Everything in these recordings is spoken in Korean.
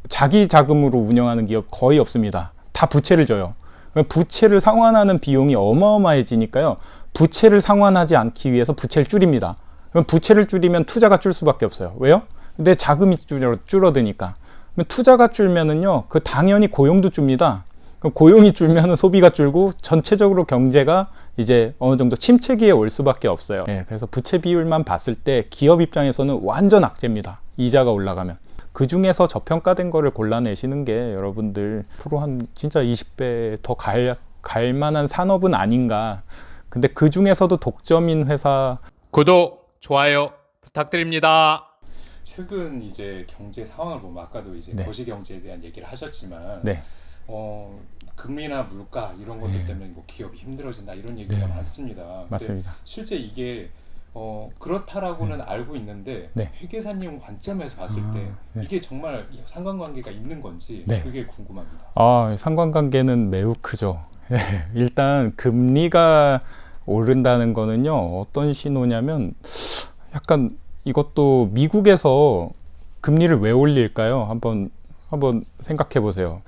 자기 자금으로 운영하는 기업 거의 없습니다. 다 부채를 져요. 부채를 상환하는 비용이 어마어마해지니까요. 부채를 상환하지 않기 위해서 부채를 줄입니다. 그럼 부채를 줄이면 투자가 줄 수밖에 없어요. 왜요? 내 자금이 줄어드니까. 투자가 줄면은요, 그 당연히 고용도 줍니다. 그럼 고용이 줄면은 소비가 줄고 전체적으로 경제가 이제 어느 정도 침체기에 올 수밖에 없어요. 그래서 부채 비율만 봤을 때 기업 입장에서는 완전 악재입니다. 이자가 올라가면. 그 중에서 저평가된 거를 골라내시는 게 여러분들 앞으로 한 진짜 20배 더 갈 만한 산업은 아닌가. 근데 그 중에서도 독점인 회사 구독, 좋아요 부탁드립니다. 최근 이제 경제 상황을 보면 아까도 이제 네. 거시경제에 대한 얘기를 하셨지만 네. 금리나 물가 이런 것들 때문에 뭐 기업이 힘들어진다 이런 얘기가 네. 많습니다. 근데 맞습니다. 실제 이게 그렇다라고는 알고 있는데 네. 회계사님 관점에서 봤을 때 네. 이게 정말 상관관계가 있는 건지 네. 그게 궁금합니다. 상관관계는 매우 크죠. 일단 금리가 오른다는 거는요, 어떤 신호냐면 약간 이것도 미국에서 금리를 왜 올릴까요? 한번 생각해 보세요.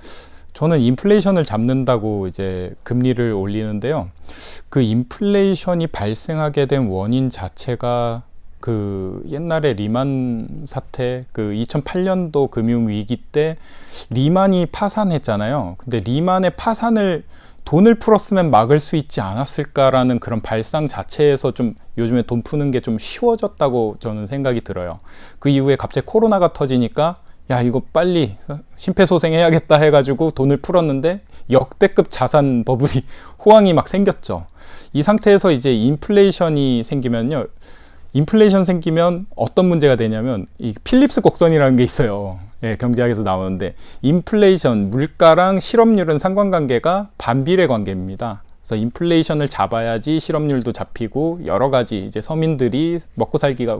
저는 인플레이션을 잡는다고 이제 금리를 올리는데요. 그 인플레이션이 발생하게 된 원인 자체가 그 옛날에 리만 사태, 그 2008년도 금융위기 때 리만이 파산했잖아요. 근데 리만의 파산을 돈을 풀었으면 막을 수 있지 않았을까라는 그런 발상 자체에서 좀 요즘에 돈 푸는 게 좀 쉬워졌다고 저는 생각이 들어요. 그 이후에 갑자기 코로나가 터지니까 야, 이거 빨리 심폐소생해야겠다 해가지고 돈을 풀었는데 역대급 자산 버블이 호황이 막 생겼죠. 이 상태에서 이제 인플레이션이 생기면요. 인플레이션 생기면 어떤 문제가 되냐면 이 필립스 곡선이라는 게 있어요. 경제학에서 나오는데 인플레이션, 물가랑 실업률은 상관관계가 반비례 관계입니다. 그래서 인플레이션을 잡아야지 실업률도 잡히고 여러 가지 이제 서민들이 먹고 살기가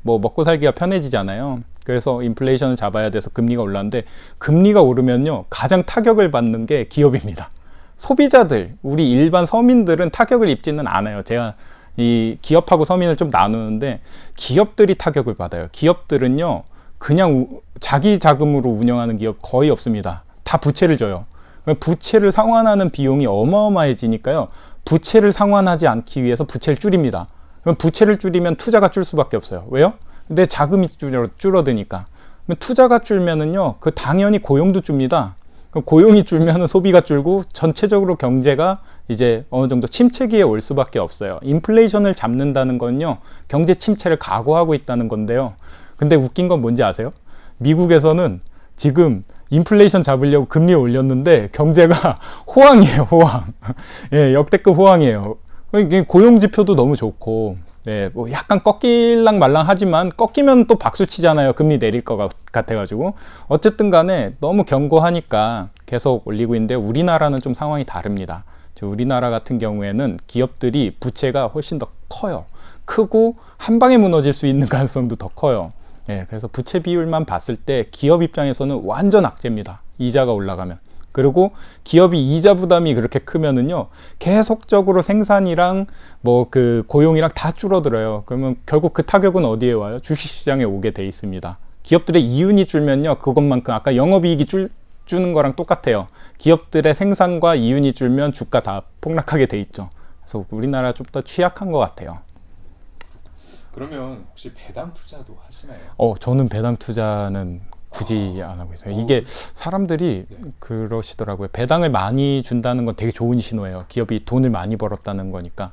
먹고 살기가 편해지잖아요. 그래서 인플레이션을 잡아야 돼서 금리가 올랐는데 금리가 오르면요 가장 타격을 받는 게 기업입니다. 소비자들, 우리 일반 서민들은 타격을 입지는 않아요. 제가 이 기업하고 서민을 좀 나누는데 기업들이 타격을 받아요. 기업들은요 그냥 자기 자금으로 운영하는 기업 거의 없습니다. 다 부채를 져요. 부채를 상환하는 비용이 어마어마해지니까요. 부채를 상환하지 않기 위해서 부채를 줄입니다. 그럼 부채를 줄이면 투자가 줄 수밖에 없어요. 왜요? 내 자금이 줄어드니까. 투자가 줄면은요, 그 당연히 고용도 줍니다. 그럼 고용이 줄면은 소비가 줄고 전체적으로 경제가 이제 어느 정도 침체기에 올 수밖에 없어요. 인플레이션을 잡는다는 건요, 경제 침체를 각오하고 있다는 건데요. 근데 웃긴 건 뭔지 아세요? 미국에서는 지금 인플레이션 잡으려고 금리 올렸는데 경제가 호황이에요, 호황. 역대급 호황이에요. 고용 지표도 너무 좋고, 뭐 약간 꺾일랑 말랑 하지만 꺾이면 또 박수 치잖아요. 금리 내릴 것 같아가지고. 어쨌든 간에 너무 견고하니까 계속 올리고 있는데 우리나라는 좀 상황이 다릅니다. 우리나라 같은 경우에는 기업들이 부채가 훨씬 더 커요. 크고 한 방에 무너질 수 있는 가능성도 더 커요. 그래서 부채 비율만 봤을 때 기업 입장에서는 완전 악재입니다. 이자가 올라가면. 그리고 기업이 이자 부담이 그렇게 크면은요, 계속적으로 생산이랑 뭐 그 고용이랑 다 줄어들어요. 그러면 결국 그 타격은 어디에 와요? 주식시장에 오게 돼 있습니다. 기업들의 이윤이 줄면요, 그것만큼 아까 영업이익이 주는 거랑 똑같아요. 기업들의 생산과 이윤이 줄면 주가 다 폭락하게 돼 있죠. 그래서 우리나라 좀 더 취약한 것 같아요. 그러면 혹시 배당 투자도 하시나요? 저는 배당 투자는 굳이 안 하고 있어요. 이게 사람들이 그러시더라고요. 배당을 많이 준다는 건 되게 좋은 신호예요. 기업이 돈을 많이 벌었다는 거니까.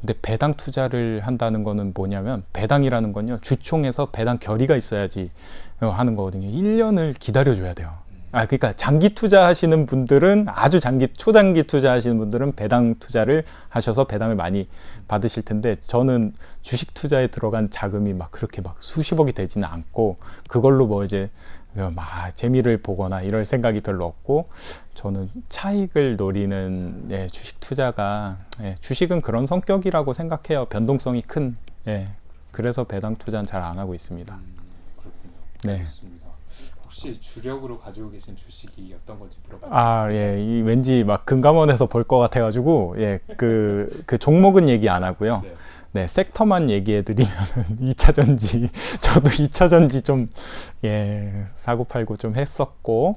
근데 배당 투자를 한다는 거는 뭐냐면, 배당이라는 건요, 주총에서 배당 결의가 있어야지 하는 거거든요. 1년을 기다려줘야 돼요. 그러니까 장기 투자하시는 분들은, 아주 초장기 투자하시는 분들은 배당 투자를 하셔서 배당을 많이 받으실 텐데, 저는 주식 투자에 들어간 자금이 막 그렇게 막 수십억이 되지는 않고, 그걸로 뭐 이제 막 재미를 보거나 이럴 생각이 별로 없고, 저는 차익을 노리는 주식 투자가, 주식은 그런 성격이라고 생각해요. 변동성이 큰. 그래서 배당 투자는 잘 안 하고 있습니다. 그렇군요. 네. 알겠습니다. 혹시 주력으로 가지고 계신 주식이 어떤 건지 물어봐도 왠지 막 금감원에서 볼 것 같아가지고, 그 종목은 얘기 안 하고요. 네. 네, 섹터만 얘기해 드리면 2차 전지 저도 2차 전지 좀 사고 팔고 좀 했었고,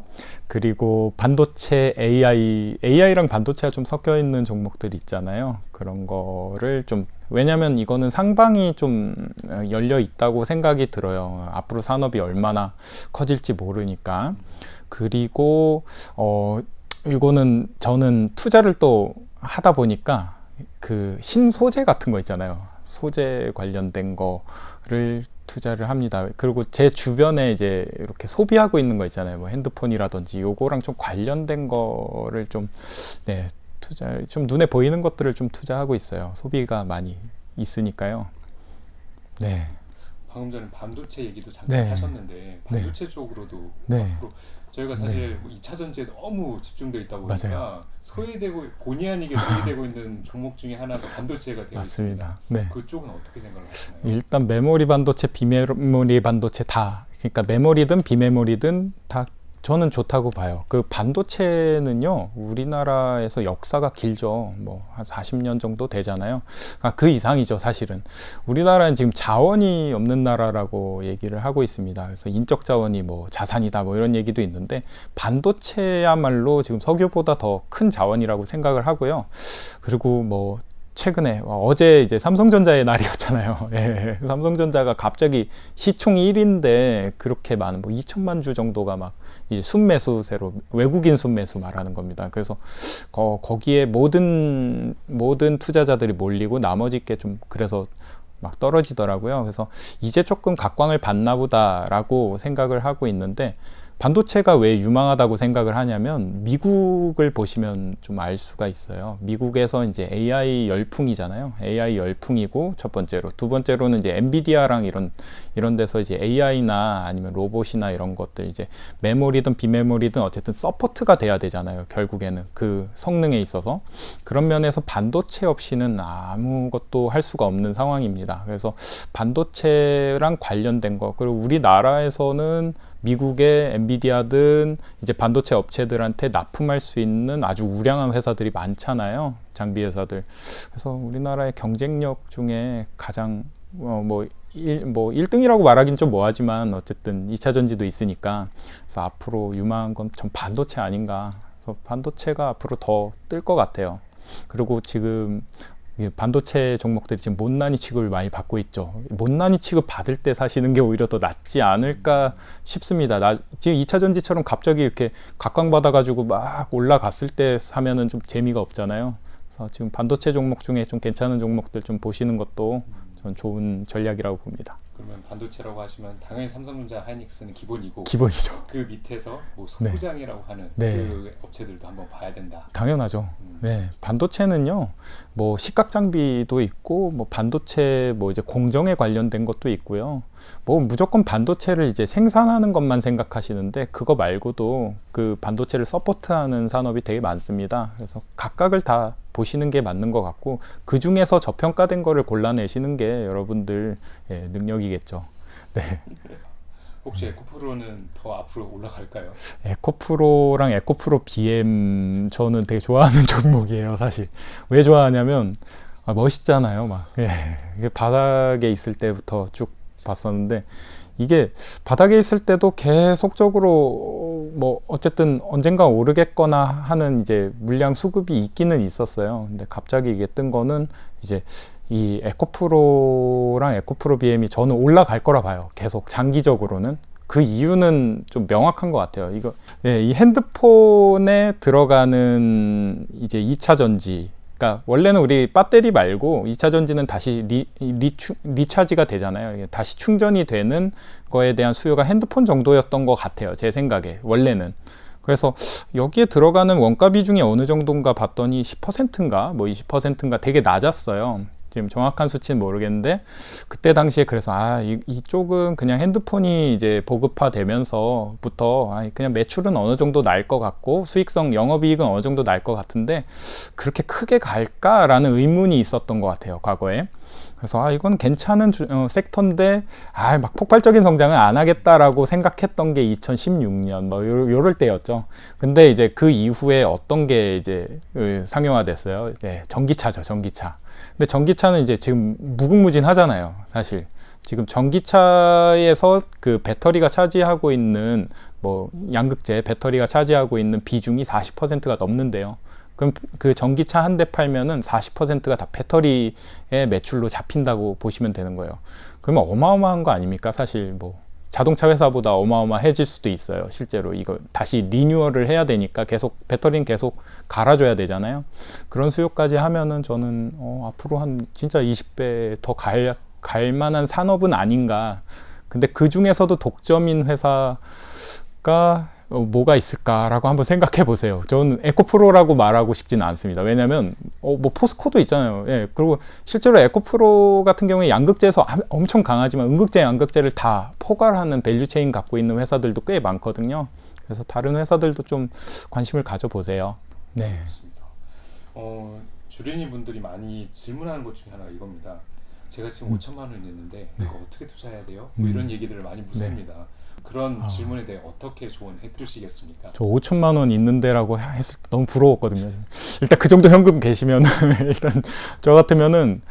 그리고 반도체 AI랑 반도체가 좀 섞여 있는 종목들 있잖아요. 그런 거를 좀, 왜냐면 이거는 상방이 좀 열려 있다고 생각이 들어요. 앞으로 산업이 얼마나 커질지 모르니까. 그리고 이거는 저는 투자를 또 하다 보니까 그 신소재 같은 거 있잖아요. 소재 관련된 거를 투자를 합니다. 그리고 제 주변에 이제 이렇게 소비하고 있는 거 있잖아요. 뭐 핸드폰이라든지 요거랑 좀 관련된 거를 좀, 네, 좀 눈에 보이는 것들을 좀 투자하고 있어요. 소비가 많이 있으니까요. 네. 방금 전에 반도체 얘기도 잠깐 네. 하셨는데 반도체 쪽으로도 네. 앞으로 저희가 사실 2차 전지에 너무 집중되어 있다 보니까 맞아요. 소외되고 본의 아니게 소외되고 있는 종목 중에 하나가 반도체가 되어 있습니다. 맞습니다. 네. 그쪽은 어떻게 생각을 하시나요? 일단 메모리 반도체, 비메모리 반도체 다, 그러니까 메모리든 비메모리든 다 저는 좋다고 봐요. 그 반도체는요, 우리나라에서 역사가 길죠. 뭐 한 40년 정도 되잖아요. 그 이상이죠, 사실은. 우리나라는 지금 자원이 없는 나라라고 얘기를 하고 있습니다. 그래서 인적 자원이 뭐 자산이다 뭐 이런 얘기도 있는데, 반도체야말로 지금 석유보다 더 큰 자원이라고 생각을 하고요. 그리고 뭐 최근에 어제 이제 삼성전자의 날이었잖아요. 예, 삼성전자가 갑자기 시총이 1인데 그렇게 많은 뭐 2천만 주 정도가 막 이제 순매수세로, 외국인 순매수 말하는 겁니다. 그래서 거기에 모든 투자자들이 몰리고 나머지 게 좀 그래서 막 떨어지더라고요. 그래서 이제 조금 각광을 받나 보다라고 생각을 하고 있는데, 반도체가 왜 유망하다고 생각을 하냐면 미국을 보시면 좀 알 수가 있어요. 미국에서 이제 AI 열풍이잖아요. AI 열풍이고 첫 번째로, 두 번째로는 이제 엔비디아랑 이런 데서 이제 AI나 아니면 로봇이나 이런 것들 이제 메모리든 비메모리든 어쨌든 서포트가 돼야 되잖아요. 결국에는 그 성능에 있어서. 그런 면에서 반도체 없이는 아무것도 할 수가 없는 상황입니다. 그래서 반도체랑 관련된 거, 그리고 우리나라에서는 미국의 엔비디아든 이제 반도체 업체들한테 납품할 수 있는 아주 우량한 회사들이 많잖아요. 장비 회사들. 그래서 우리나라의 경쟁력 중에 가장 뭐 1등이라고 말하긴 좀 뭐하지만 어쨌든 2차 전지도 있으니까, 그래서 앞으로 유망한 건 전 반도체 아닌가. 그래서 반도체가 앞으로 더 뜰 것 같아요. 그리고 지금 반도체 종목들이 지금 못난이 취급을 많이 받고 있죠. 못난이 취급 받을 때 사시는 게 오히려 더 낫지 않을까 싶습니다. 지금 2차 전지처럼 갑자기 이렇게 각광받아가지고 막 올라갔을 때 사면은 좀 재미가 없잖아요. 그래서 지금 반도체 종목 중에 좀 괜찮은 종목들 좀 보시는 것도 전 좋은 전략이라고 봅니다. 그러면 반도체라고 하시면 당연히 삼성전자, 하이닉스는 기본이고, 기본이죠. 그 밑에서 뭐 소부장이라고 하는 그 업체들도 한번 봐야 된다. 당연하죠. 네, 반도체는요, 뭐 시각 장비도 있고, 뭐 반도체 뭐 이제 공정에 관련된 것도 있고요. 뭐 무조건 반도체를 이제 생산하는 것만 생각하시는데, 그거 말고도 그 반도체를 서포트하는 산업이 되게 많습니다. 그래서 각각을 다 보시는 게 맞는 것 같고, 그 중에서 저평가된 거를 골라내시는 게 여러분들 능력이겠죠. 네. 혹시 에코프로는 더 앞으로 올라갈까요? 에코프로랑 에코프로 BM 저는 되게 좋아하는 종목이에요, 사실. 왜 좋아하냐면 멋있잖아요, 막. 이게 바닥에 있을 때부터 쭉 봤었는데, 이게 바닥에 있을 때도 계속적으로 뭐 어쨌든 언젠가 오르겠거나 하는 이제 물량 수급이 있기는 있었어요. 근데 갑자기 이게 뜬 거는 이제 이 에코프로랑 에코프로 BM이 저는 올라갈 거라 봐요. 계속 장기적으로는. 그 이유는 좀 명확한 것 같아요. 이 핸드폰에 들어가는 이제 2차 전지, 그러니까 원래는 우리 배터리 말고 2차 전지는 다시 리차지가 되잖아요. 이게 다시 충전이 되는 거에 대한 수요가 핸드폰 정도였던 것 같아요, 제 생각에 원래는. 그래서 여기에 들어가는 원가 비중이 어느 정도인가 봤더니 10%인가 뭐 20%인가 되게 낮았어요. 지금 정확한 수치는 모르겠는데, 그때 당시에 그래서 이쪽은 그냥 핸드폰이 이제 보급화되면서부터 그냥 매출은 어느 정도 날 것 같고 수익성, 영업이익은 어느 정도 날 것 같은데 그렇게 크게 갈까라는 의문이 있었던 것 같아요, 과거에. 그래서 이건 괜찮은 섹터인데 막 폭발적인 성장은 안 하겠다라고 생각했던 게 2016년 뭐 요럴 때였죠. 근데 이제 그 이후에 어떤 게 이제 상용화됐어요. 네, 전기차죠, 전기차. 근데 전기차는 이제 지금 무궁무진하잖아요, 사실. 지금 전기차에서 그 배터리가 차지하고 있는 뭐 양극재 배터리가 차지하고 있는 비중이 40%가 넘는데요. 그럼 그 전기차 한 대 팔면은 40%가 다 배터리의 매출로 잡힌다고 보시면 되는 거예요. 그러면 어마어마한 거 아닙니까? 사실 뭐 자동차 회사보다 어마어마해질 수도 있어요. 실제로 이거 다시 리뉴얼을 해야 되니까 계속 배터리는 계속 갈아줘야 되잖아요. 그런 수요까지 하면은 저는 앞으로 한 진짜 20배 더 갈 만한 산업은 아닌가. 근데 그 중에서도 독점인 회사가 뭐가 있을까라고 한번 생각해 보세요. 저는 에코프로라고 말하고 싶지는 않습니다. 왜냐면 뭐 포스코도 있잖아요. 예, 그리고 실제로 에코프로 같은 경우에 양극재에서 엄청 강하지만 음극재, 양극재를 다 포괄하는 밸류체인 갖고 있는 회사들도 꽤 많거든요. 그래서 다른 회사들도 좀 관심을 가져보세요. 네. 그렇습니다. 주린이 분들이 많이 질문하는 것 중에 하나가 이겁니다. 제가 지금 5천만 원 있는데 이거 어떻게 투자해야 돼요? 뭐 이런 얘기들을 많이 묻습니다. 그런 질문에 대해 어떻게 조언해 주시겠습니까? 저 5천만 원 있는데라고 했을 때 너무 부러웠거든요. 일단 그 정도 현금 계시면 일단 저 같으면은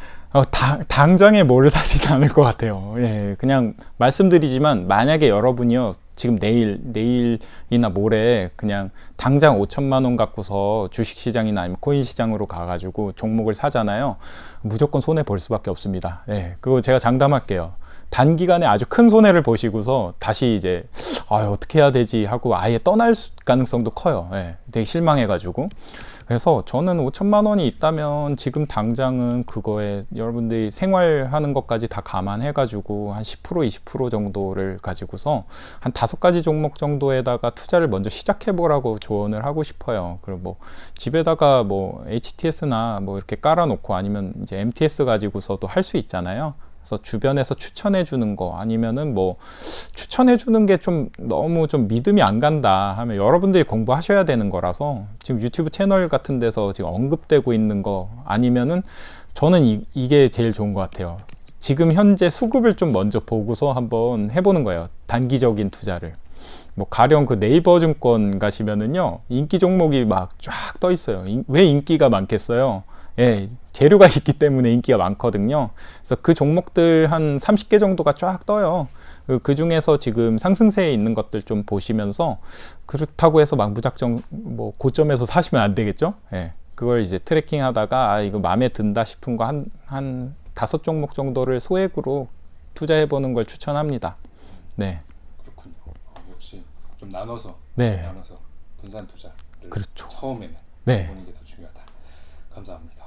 당장에 뭘 사지는 않을 것 같아요. 예, 그냥 말씀드리지만 만약에 여러분이요 지금 내일이나 모레 그냥 당장 5천만 원 갖고서 주식시장이나 아니면 코인 시장으로 가가지고 종목을 사잖아요. 무조건 손해 볼 수밖에 없습니다. 예, 그거 제가 장담할게요. 단기간에 아주 큰 손해를 보시고서 다시 이제 어떻게 해야 되지 하고 아예 떠날 가능성도 커요. 예, 되게 실망해가지고. 그래서 저는 5천만 원이 있다면 지금 당장은 그거에 여러분들이 생활하는 것까지 다 감안해가지고 한 10% 20% 정도를 가지고서 한 5가지 종목 정도에다가 투자를 먼저 시작해보라고 조언을 하고 싶어요. 그리고 뭐 집에다가 뭐 HTS나 뭐 이렇게 깔아놓고 아니면 이제 MTS 가지고서도 할 수 있잖아요. 그래서 주변에서 추천해 주는 거 아니면은 뭐 추천해 주는 게 좀 너무 좀 믿음이 안 간다 하면 여러분들이 공부하셔야 되는 거라서 지금 유튜브 채널 같은 데서 지금 언급되고 있는 거 아니면은 저는 이게 제일 좋은 것 같아요. 지금 현재 수급을 좀 먼저 보고서 한번 해보는 거예요. 단기적인 투자를. 뭐 가령 그 네이버 증권 가시면은요 인기 종목이 막 쫙 떠 있어요. 왜 인기가 많겠어요? 예, 재료가 있기 때문에 인기가 많거든요. 그래서 그 종목들 한 30개 정도가 쫙 떠요. 그 중에서 지금 상승세에 있는 것들 좀 보시면서 그렇다고 해서 막 무작정 뭐 고점에서 사시면 안 되겠죠? 예, 그걸 이제 트래킹 하다가 이거 마음에 든다 싶은 거 한 5종목 정도를 소액으로 투자해 보는 걸 추천합니다. 네. 그렇군요. 역시 좀 나눠서 네. 분산 투자를 그렇죠. 처음에는 네. 보는 게 더 중요하다. 감사합니다.